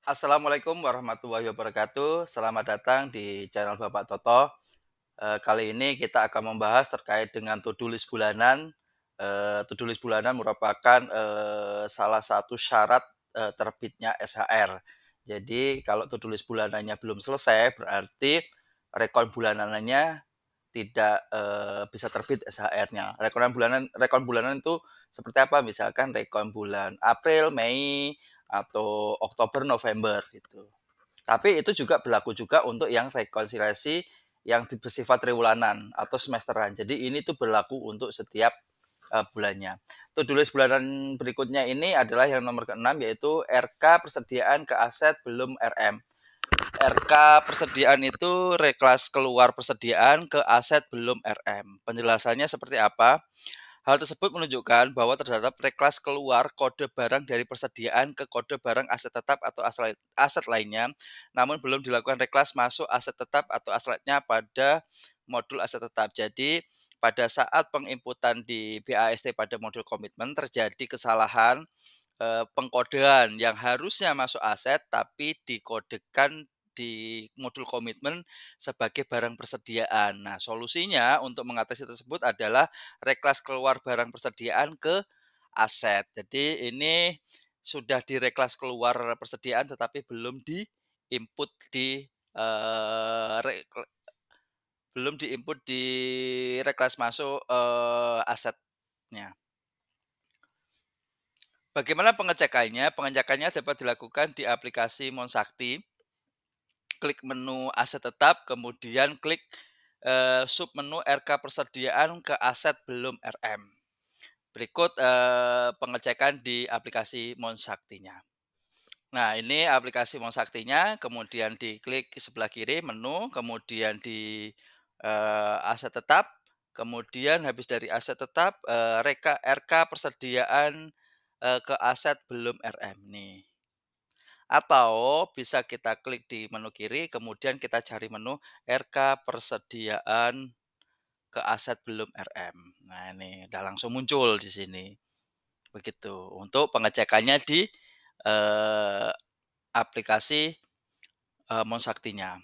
Assalamualaikum warahmatullahi wabarakatuh. Selamat datang di channel Bapak Toto. Kali ini kita akan membahas terkait dengan to-do list bulanan. To-do list bulanan merupakan, salah satu syarat, terbitnya SHR. Jadi kalau to-do list bulanannya belum selesai, berarti rekon bulanannya tidak, bisa terbit SHR-nya. Rekon bulanan itu seperti apa? Misalkan rekon bulan April, Mei, atau Oktober, November gitu. Tapi itu juga berlaku juga untuk yang rekonsiliasi yang bersifat triwulanan atau semesteran. Jadi ini tuh berlaku untuk setiap, bulannya. To-do list bulanan berikutnya ini adalah yang nomor keenam yaitu RK persediaan ke aset belum RM. RK persediaan itu reklas keluar persediaan ke aset belum RM. Penjelasannya seperti apa? Hal tersebut menunjukkan bahwa terdapat reklas keluar kode barang dari persediaan ke kode barang aset tetap atau aset lainnya, namun belum dilakukan reklas masuk aset tetap atau asetnya pada modul aset tetap. Jadi, pada saat penginputan di BAST pada modul komitmen terjadi kesalahan pengkodean yang harusnya masuk aset tapi dikodekan di modul komitmen sebagai barang persediaan. Nah, solusinya untuk mengatasi tersebut adalah reklas keluar barang persediaan ke aset. Jadi ini sudah direklas keluar persediaan tetapi belum diinput di eh, re- belum diinput di reklas masuk asetnya. Bagaimana pengecekannya? Pengecekannya dapat dilakukan di aplikasi Monsakti. Klik menu aset tetap, kemudian klik submenu RK persediaan ke aset belum RM. Berikut pengecekan di aplikasi Monsaktinya. Nah, ini aplikasi Monsaktinya, kemudian diklik sebelah kiri menu, kemudian di aset tetap, kemudian habis dari aset tetap RK persediaan ke aset belum RM nih. Atau bisa kita klik di menu kiri, kemudian kita cari menu RK persediaan ke aset belum RM. Nah, ini udah langsung muncul di sini. Begitu untuk pengecekannya di eh, aplikasi Monsaktinya.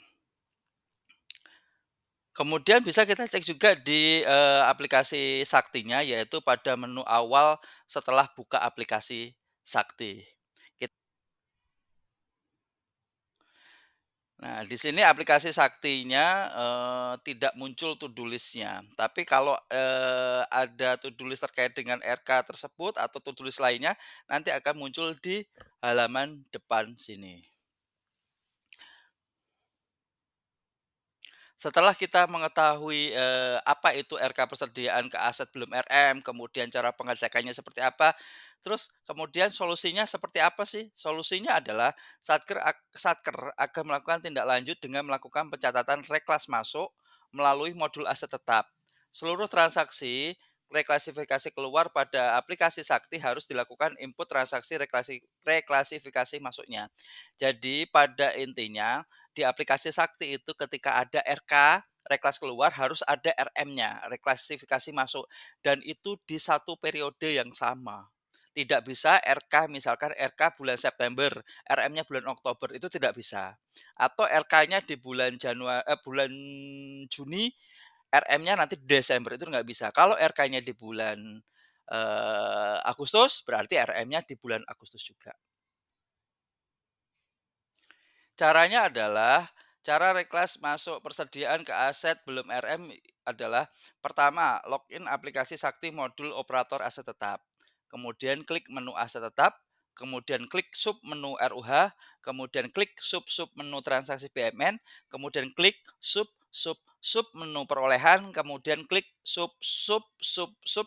Kemudian bisa kita cek juga di aplikasi Saktinya, yaitu pada menu awal setelah buka aplikasi Sakti. Nah, di sini aplikasi Saktinya, tidak muncul to-do list-nya. Tapi kalau, ada to-do list terkait dengan RK tersebut atau to-do list lainnya, nanti akan muncul di halaman depan sini. Setelah kita mengetahui, apa itu RK persediaan ke aset belum RM, kemudian cara pengecekannya seperti apa, terus kemudian solusinya seperti apa sih? Solusinya adalah Satker akan melakukan tindak lanjut dengan melakukan pencatatan reklas masuk melalui modul aset tetap. Seluruh transaksi reklasifikasi keluar pada aplikasi Sakti harus dilakukan input transaksi reklasifikasi masuknya. Jadi pada intinya di aplikasi Sakti itu ketika ada RK, reklas keluar harus ada RM-nya, reklasifikasi masuk, dan itu di satu periode yang sama. Tidak bisa RK misalkan RK bulan September, RM-nya bulan Oktober, itu tidak bisa. Atau RK-nya di bulan Juni, RM-nya nanti Desember, itu nggak bisa. Kalau RK-nya di bulan, Agustus, berarti RM-nya di bulan Agustus juga. Caranya adalah, cara reklas masuk persediaan ke aset belum RM adalah, pertama, login aplikasi Sakti modul operator aset tetap. Kemudian klik menu aset tetap, kemudian klik sub menu RUH, kemudian klik sub-sub menu transaksi BMN, kemudian klik sub menu perolehan, kemudian klik sub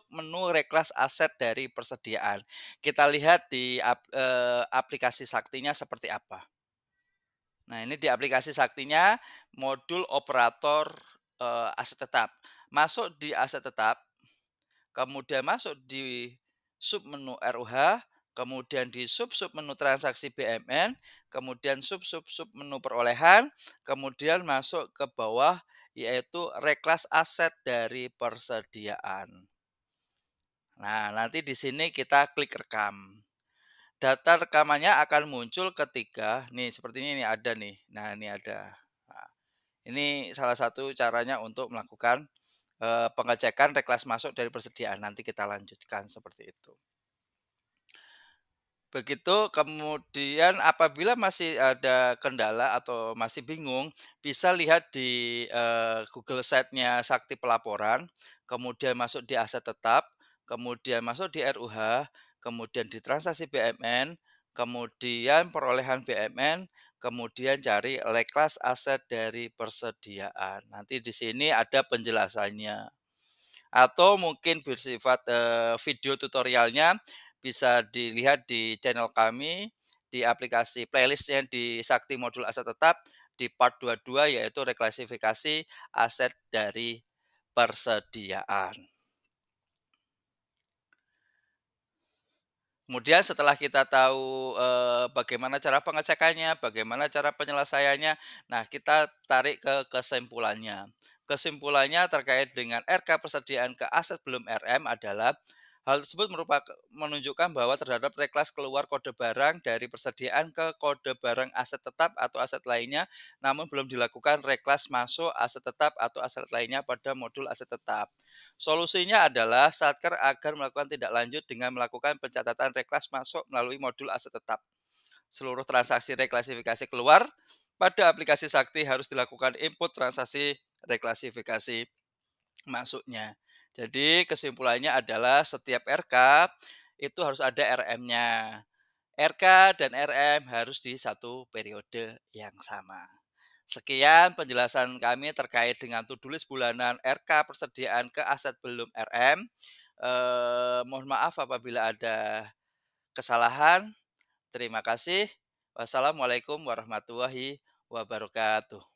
menu reklas aset dari persediaan. Kita lihat di aplikasi Saktinya seperti apa. Nah, ini di aplikasi Saktinya, modul operator, aset tetap. Masuk di aset tetap, kemudian masuk di submenu RUH, kemudian di sub menu transaksi BMN, kemudian sub menu perolehan, kemudian masuk ke bawah, yaitu reklas aset dari persediaan. Nah, nanti di sini kita klik rekam. Data rekamannya akan muncul ketika nih seperti ini nih ada nih. Nah, ini ada. Nah, ini salah satu caranya untuk melakukan, pengecekan reklas masuk dari persediaan. Nanti kita lanjutkan seperti itu. Begitu, kemudian apabila masih ada kendala atau masih bingung, bisa lihat di, Google Site-nya Sakti Pelaporan, kemudian masuk di aset tetap, kemudian masuk di RUH, kemudian di transaksi BMN, kemudian perolehan BMN, kemudian cari reklas aset dari persediaan. Nanti di sini ada penjelasannya. Atau mungkin bersifat, video tutorialnya bisa dilihat di channel kami, di aplikasi playlist-nya di Sakti Modul Aset Tetap di part 22 yaitu reklasifikasi aset dari persediaan. Kemudian setelah kita tahu, bagaimana cara pengecekannya, bagaimana cara penyelesaiannya, nah kita tarik ke kesimpulannya. Kesimpulannya terkait dengan RK persediaan ke aset belum RM adalah, hal tersebut menunjukkan bahwa terhadap reklas keluar kode barang dari persediaan ke kode barang aset tetap atau aset lainnya, namun belum dilakukan reklas masuk aset tetap atau aset lainnya pada modul aset tetap. Solusinya adalah Satker agar melakukan tindak lanjut dengan melakukan pencatatan reklas masuk melalui modul aset tetap. Seluruh transaksi reklasifikasi keluar pada aplikasi Sakti harus dilakukan input transaksi reklasifikasi masuknya. Jadi kesimpulannya adalah setiap RK itu harus ada RM-nya. RK dan RM harus di satu periode yang sama. Sekian penjelasan kami terkait dengan to do list bulanan RK persediaan ke aset belum RM. Mohon maaf apabila ada kesalahan. Terima kasih. Wassalamualaikum warahmatullahi wabarakatuh.